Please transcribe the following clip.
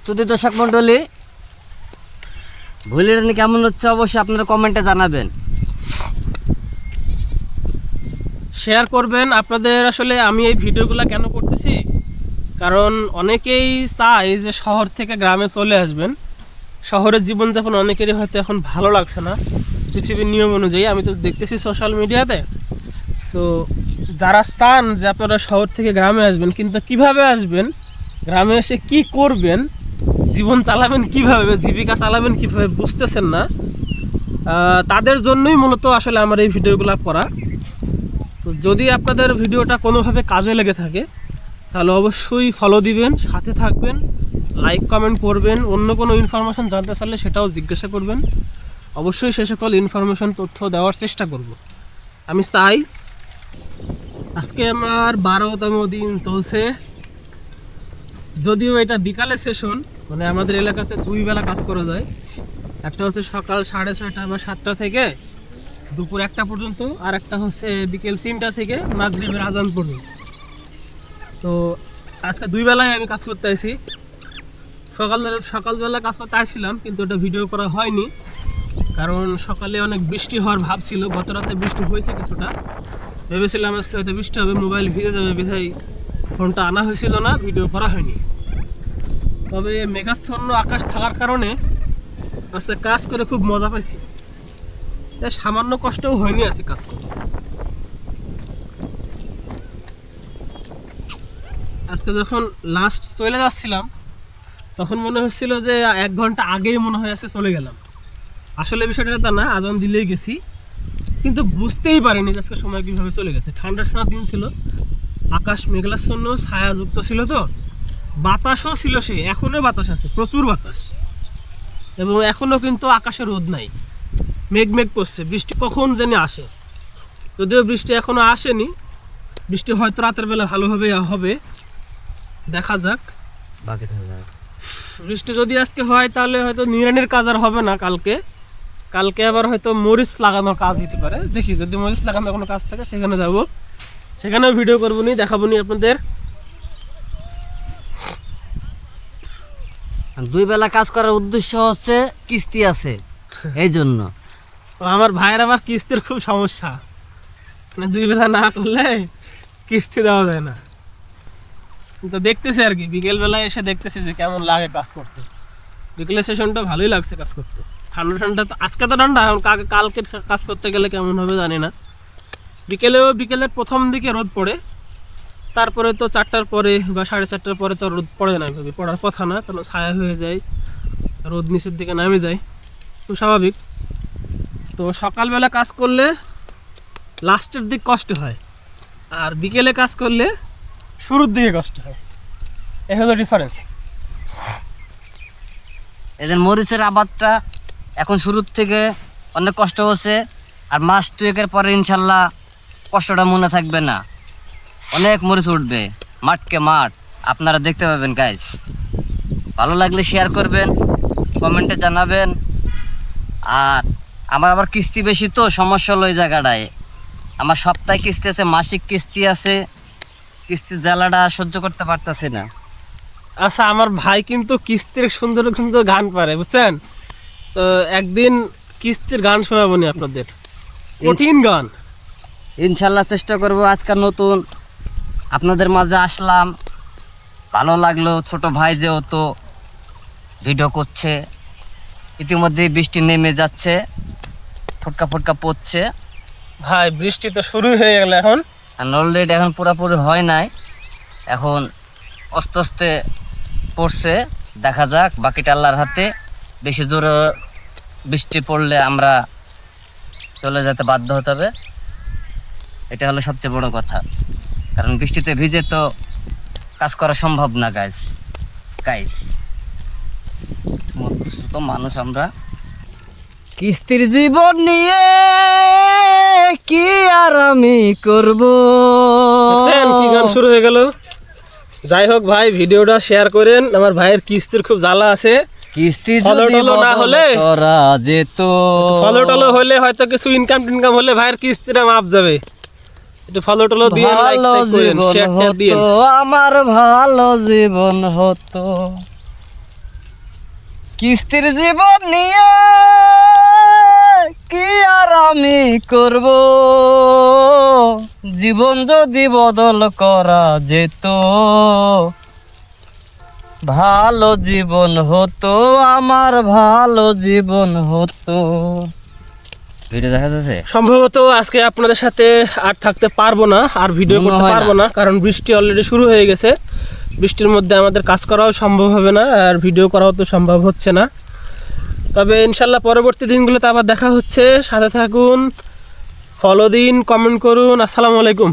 যদি দর্শক মণ্ডলী ভুলের রান্না কেমন হচ্ছে অবশ্যই আপনারা কমেন্টে জানাবেন, শেয়ার করবেন। আপনাদের আসলে আমি এই ভিডিওগুলো কেন করতেছি, কারণ অনেকেই চায় যে শহর থেকে গ্রামে চলে আসবেন। শহরের জীবনযাপন অনেকেরই হয়তো এখন ভালো লাগছে না পৃথিবীর নিয়ম অনুযায়ী, আমি তো দেখতেছি সোশ্যাল মিডিয়াতে। তো যারা চান যে আপনারা শহর থেকে গ্রামে আসবেন, কিন্তু কিভাবে আসবেন, গ্রামে এসে কি করবেন, জীবন চালাবেন কিভাবে, জীবিকা চালাবেন কিভাবে বুঝতেছেন না, তাদের জন্যই মূলত আসলে আমার এই ভিডিওগুলো করা। তো যদি আপনাদের ভিডিওটা কোনোভাবে কাজে লেগে থাকে তাহলে অবশ্যই ফলো দিবেন, সাথে থাকবেন, লাইক কমেন্ট করবেন। অন্য কোনো ইনফরমেশন জানতে চাইলে সেটাও জিজ্ঞাসা করবেন। অবশ্যই সে সকল ইনফরমেশন তথ্য দেওয়ার চেষ্টা করব। আমি চাই, আজকে আমার 12তম দিন চলছে, যদিও এটা বিকালে সেশন, মানে আমাদের এলাকাতে 2 বেলা কাজ করা যায়। একটা হচ্ছে সকাল 6:30 বা 7টা থেকে দুপুর 1টা পর্যন্ত, আর একটা হচ্ছে বিকেল 3টা থেকে মাগরিবের আজান পর্যন্ত। তো আজকে 2 বেলায় আমি কাজ করতে আসি। সকালবেলা কাজ করতে আসছিলাম, কিন্তু ওটা ভিডিও করা হয়নি, কারণ সকালে অনেক বৃষ্টি হওয়ার ভাব ছিল। গত রাতে বৃষ্টি হয়েছে কিছুটা, ভেবেছিলাম আজকে হয়তো বৃষ্টি হবে, মোবাইল ভিজে যাবে, বিধায় ফোনটা আনা হয়েছিল না, ভিডিও করা হয়নি। তবে মেঘাচ্ছন্ন আকাশ থাকার কারণে আজকে কাজ করে খুব মজা পাইছি, সামান্য কষ্টও হয়নি আজকে কাজ করে। আজকে যখন লাস্ট চলে যাচ্ছিলাম তখন মনে হচ্ছিল যে 1 ঘন্টা আগেই মনে হয় আজকে চলে গেলাম। আসলে বিষয়টা তা না, আজান দিলেই গেছি, কিন্তু বুঝতেই পারিনি আজকে সময় কীভাবে চলে গেছে। ঠান্ডার সময় দিন ছিল, আকাশ মেঘলাচ্ছন্ন ছায়াযুক্ত ছিল, তো বাতাসও ছিল, সে এখনও বাতাস আছে, প্রচুর বাতাস, এবং এখনও কিন্তু আকাশে রোদ নাই, মেঘ পড়ছে। বৃষ্টি কখন জানি আসে, যদিও বৃষ্টি এখনও আসেনি। বৃষ্টি হয়তো রাতের বেলা ভালোভাবে হবে, দেখা যাক। বৃষ্টি যদি আজকে হয় তাহলে হয়তো নিড়ানির কাজ আর হবে না, কালকে আবার হয়তো মরিচ লাগানোর কাজ হতে পারে। দেখি যদি মরিচ লাগানোর কোনো কাজ থাকে সেখানে যাব, সেখানেও ভিডিও করবো নি, দেখাবো নি আপনাদের। 2 বেলা কাজ করার উদ্দেশ্য হচ্ছে কিস্তি আছে, এই জন্য। আমার ভাইয়ের আবার কিস্তির খুব সমস্যা, মানে 2 বেলা না করলে কিস্তি দেওয়া যায় না। তো দেখতেছি আর কি, বিকেলবেলায় এসে দেখতেছি যে কেমন লাগে কাজ করতে। বিকেলের সেশনটা ভালোই লাগছে কাজ করতে, ঠান্ডা তো আজকে তো ঠান্ডা, কালকে কাজ করতে গেলে কেমন হবে জানি না। বিকেলের প্রথম দিকে রোদ পড়ে, তারপরে তো 4টার পরে বা 4:30টার পরে তো রোদ পড়ে না, ভাবে পড়ার কথা না, কারণ ছায়া হয়ে যায়, রোদ নিচের দিকে নামে যায়, খুব স্বাভাবিক। তো সকালবেলা কাজ করলে লাস্টের দিক কষ্ট হয়, আর বিকেলে কাজ করলে শুরুর দিকে কষ্ট হয়, এই হলো ডিফারেন্স। এদের মরিচের আবাদটা এখন শুরুর থেকে অনেক কষ্ট হচ্ছে, আর মাস 2-এর পরে ইনশাল্লাহ কষ্টটা মনে থাকবে না, অনেক মরিচ উঠবে, মাঠকে মাঠ আপনারা দেখতে পাবেন গাইস। ভালো লাগলে শেয়ার করবেন, কমেন্টে জানাবেন। আর আমার আবার কিস্তি বেশি, তো সমস্যা হলো এই জায়গাটায়। আমার সপ্তাহে কিস্তি আছে, মাসিক কিস্তি আছে, কিস্তির জ্বালাটা সহ্য করতে পারতেছি না। আচ্ছা, আমার ভাই কিন্তু কিস্তির সুন্দর সুন্দর গান পারে, বুঝছেন? তো একদিন কিস্তির গান শোনাবো নি আপনাদের, কঠিন গান। ইনশাল্লাহ চেষ্টা করব। আজকাল নতুন আপনাদের মাঝে আসলাম, ভালো লাগলো। ছোট ভাই যেহেতু ভিডিও করছে, ইতিমধ্যে বৃষ্টি নেমে যাচ্ছে, ফটকা ফটকা পড়ছে। ভাই বৃষ্টি তো শুরু হয়ে গেল এখন, আর অলরেডি এখন পুরোপুরি হয় নাই, এখন আস্তে আস্তে পড়ছে। দেখা যাক, বাকিটা আল্লাহর হাতে। বেশি জোরে বৃষ্টি পড়লে আমরা চলে যেতে বাধ্য হতে হবে, এটা হলো সবচেয়ে বড় কথা। কারণ বৃষ্টিতে ভিজে তো কাজ করা সম্ভব না গাইস। তো মানুষ আমরা, কিস্তির জীবন নিয়ে কি আর আমি করব। কি গান শুরু হয়ে গেল। যাই হোক ভাই, ভিডিওটা শেয়ার করেন, আমার ভাইয়ের কিস্তির খুব জ্বালা আছে। কিস্তি যদি না হলে করা যেত, ফলো টলো হলে হয়তো কিছু ইনকাম টিনকাম হলে ভাইয়ের কিস্তিটা মাপ যাবে। একটু ফলো টলো দিয়ে ভালো জীবন হতো, আমার ভালো জীবন হতো। কিস্তির জীবন নিয়ে কি আর আমি করব, জীবন যদি বদল করা যেত, ভালো জীবন হতো, আমার ভালো জীবন হতো। ভিডিও দেখা যাচ্ছে? সম্ভবত আজকে আপনাদের সাথে আর থাকতে পারবো না, আর ভিডিও মনে করতে হয় পারবো না, কারণ বৃষ্টি অলরেডি শুরু হয়ে গেছে। বৃষ্টির মধ্যে আমাদের কাজ করাও সম্ভব হবে না, আর ভিডিও করাও তো সম্ভব হচ্ছে না। তবে ইনশাল্লাহ পরবর্তী দিনগুলোতে আবার দেখা হচ্ছে। সাথে থাকুন, ফলো দিন, কমেন্ট করুন। আসসালামু আলাইকুম।